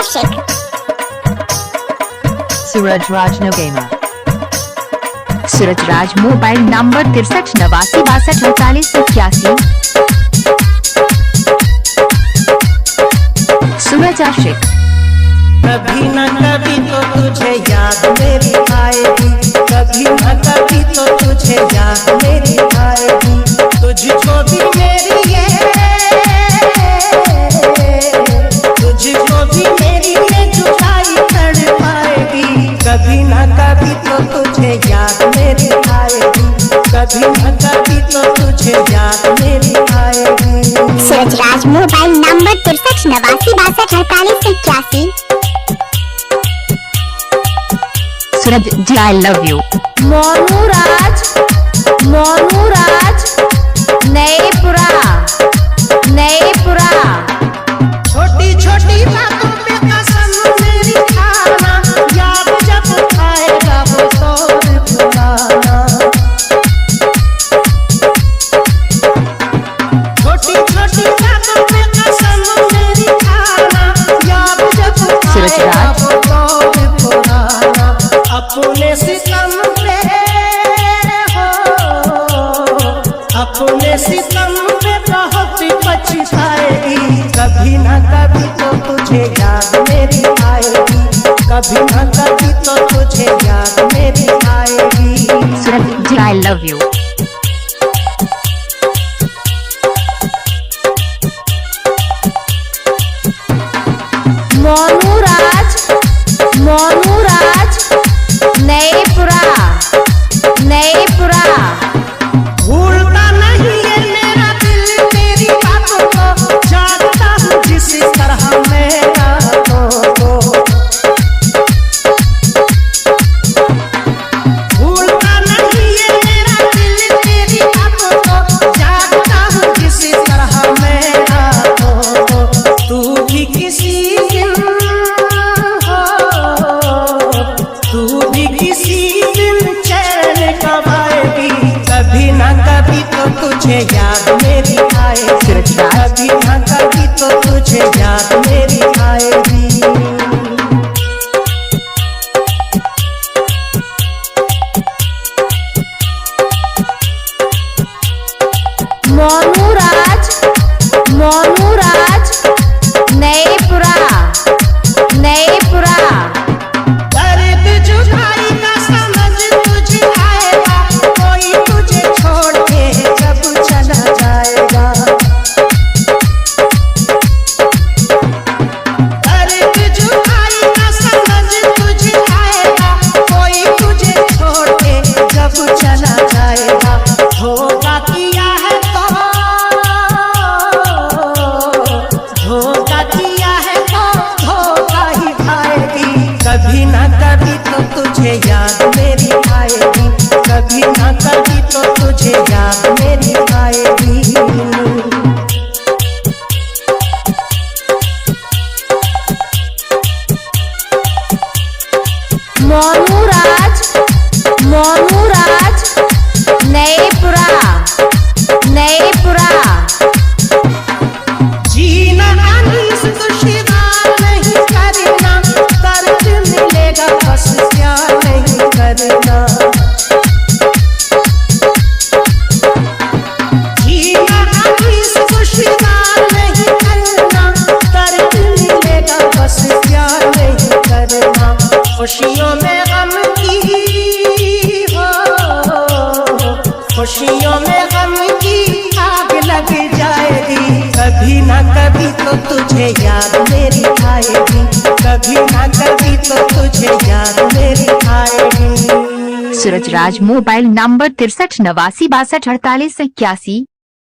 आशिक। Surajraj नगेमा। Surajraj mobile number 63 89 62 48 81। सूरज आशिक। कभी न कभी तो तुझे याद मेरी आएगी, कभी न कभी तो तुझे याद मेरी आएगी, तुझको भी मेरी तुझको भी मेरी ये जुदाई तड़पाएगी। कभी न कभी तो तुझे याद मेरी आएगी, कभी न कभी तो तुझे याद मेरी आएगी। Surajraj mobile number 63 89 62 48 81। Suraj ji I love you. Monuraj Naepura. छोटी छोटी बातों पे कसम मेरी खाना, याद जब आएगा वो दौर पुराना। छोटी छोटी बातों पे कसम मेरी खाना, याद जब आएगा वो दौर पुराना। अपने सितम पे हो, अपने सितम पे बहुत पछताएगी। कभी न कभी तो तुझे याद मेरी आएगी, कभी न कभी तो तुझे याद मेरी आएगी। सूरज ji I love you. Monuraj नएपुरा। भूलता नहीं है मेरा दिल तेरी बातों को, जानता हूँ जिस तरह मेरा तो भूलता नहीं है मेरा दिल तेरी बातों को, जानता हूँ जिस तरह मेरा तो। तू भी किसी दिन हो, तू भी किसी दिन चैन कब आएगी। कभी न कभी तो तुझे याद मेरी आएगी, कभी न कभी तो तुझे याद मेरी आएगी। मोनूराज नएपुरा। दर्द जुदाई का समझ तुझे आएगा, कोई तुझे छोड़ के जब चला जाएगा। दर्द जुदाई का समझ तुझे आएगा, कोई तुझे छोड़ के जब चला जाएगा। धोखा किया है तो, धोखा किया है तो धोखा ही खाएगी। कभी न कभी तो तुझे याद मेरी आएगी, कभी न कभी तो तुझे याद मेरी आएगी। मोनूराज नएपुरा। जीना अनीस दुश्वार नहीं करना, दर्द मिलेगा बस प्यार नहीं करना। जीना अनीस दुश्वार नहीं करना, दर्द मिलेगा बस प्यार नहीं करना। खुशियों में गम की हो, खुशियों में गम की आग लग जाएगी। कभी न कभी तो तुझे याद मेरी आएगी, कभी न कभी तो तुझे याद मेरी आएगी। Surajraj mobile number 63 89 62 48 81।